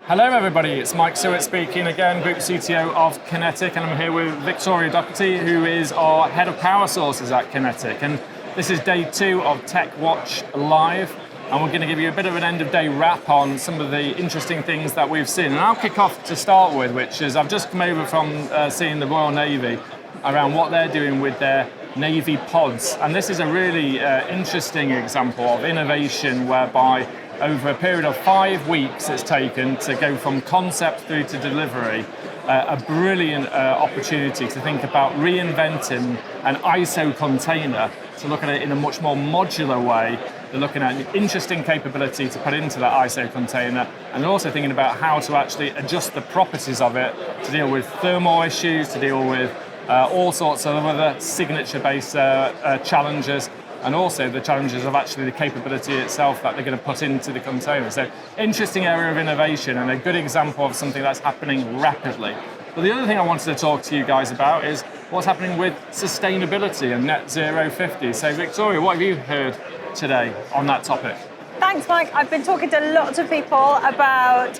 Hello everybody, it's Mike Sewart speaking again, Group CTO of QinetiQ, and I'm here with Victoria Doherty, who is our Head of Power Sources at QinetiQ. And this is day 2 of Tech Watch Live, and we're going to give you a bit of an end of day wrap on some of the interesting things that we've seen. And I'll kick off to start with, which is I've just come over from seeing the Royal Navy around what they're doing with their Navy pods. And this is a really interesting example of innovation whereby over a period of 5 weeks it's taken to go from concept through to delivery. A brilliant opportunity to think about reinventing an ISO container, to look at it in a much more modular way. They're looking at an interesting capability to put into that ISO container, and they're also thinking about how to actually adjust the properties of it to deal with thermal issues, to deal with all sorts of other signature-based challenges, and also the challenges of actually the capability itself that they're going to put into the container. So, interesting area of innovation and a good example of something that's happening rapidly. But the other thing I wanted to talk to you guys about is what's happening with sustainability and net zero 50. So Victoria, what have you heard today on that topic? Thanks, Mike. I've been talking to lots of people about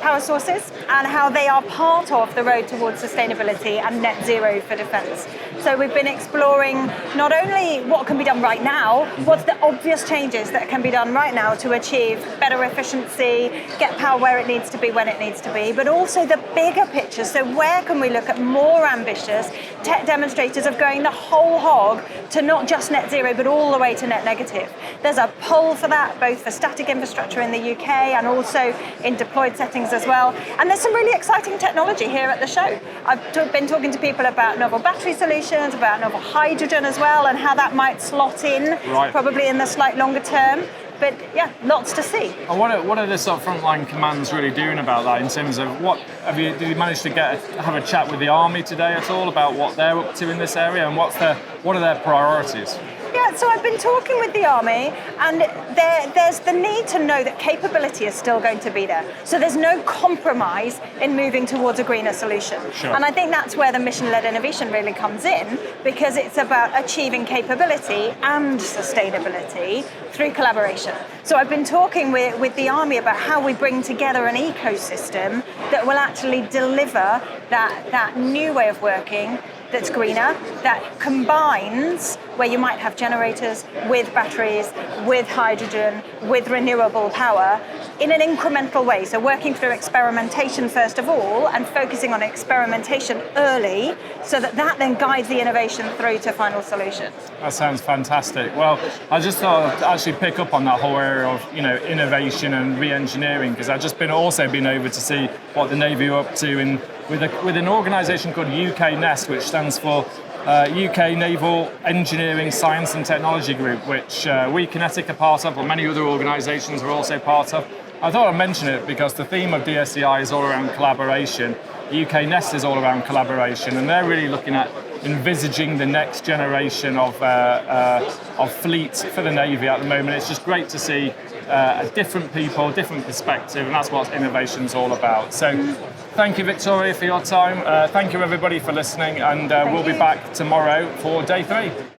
power sources and how they are part of the road towards sustainability and net zero for defence. So we've been exploring not only what can be done right now, what's the obvious changes that can be done right now to achieve better efficiency, get power where it needs to be when it needs to be, but also the bigger picture. So where can we look at more ambitious tech demonstrators of going the whole hog to not just net zero, but all the way to net negative? There's a pull for that, both for static infrastructure in the UK and also in deployed settings as well. And there's some really exciting technology here at the show. I've been talking to people about novel battery solutions, about novel hydrogen as well, and how that might slot in, probably in the slight longer term. But yeah, lots to see. And what are the sort of frontline commands really doing about that in terms of did you manage to have a chat with the Army today at all about what they're up to in this area and what are their priorities? Yeah, so I've been talking with the Army, and there's the need to know that capability is still going to be there. So there's no compromise in moving towards a greener solution. Sure. And I think that's where the mission-led innovation really comes in, because it's about achieving capability and sustainability through collaboration. So I've been talking with the Army about how we bring together an ecosystem that will actually deliver that new way of working that's greener, that combines where you might have generators with batteries, with hydrogen, with renewable power in an incremental way. So working through experimentation first of all and focusing on experimentation early so that then guides the innovation through to final solutions. That sounds fantastic. Well, I just thought I'd actually pick up on that whole area of innovation and re-engineering, because I've just been over to see what the Navy are up to with an organisation called UK Nest, which stands for UK Naval Engineering Science and Technology Group, which we QinetiQ are part of, but many other organisations are also part of. I thought I'd mention it because the theme of DSEI is all around collaboration. UK Nest is all around collaboration, and they're really looking at envisaging the next generation of fleet for the Navy at the moment. It's just great to see different people, different perspective, and that's what innovation's all about. So thank you, Victoria, for your time. Thank you, everybody, for listening, and we'll be back tomorrow for day 3.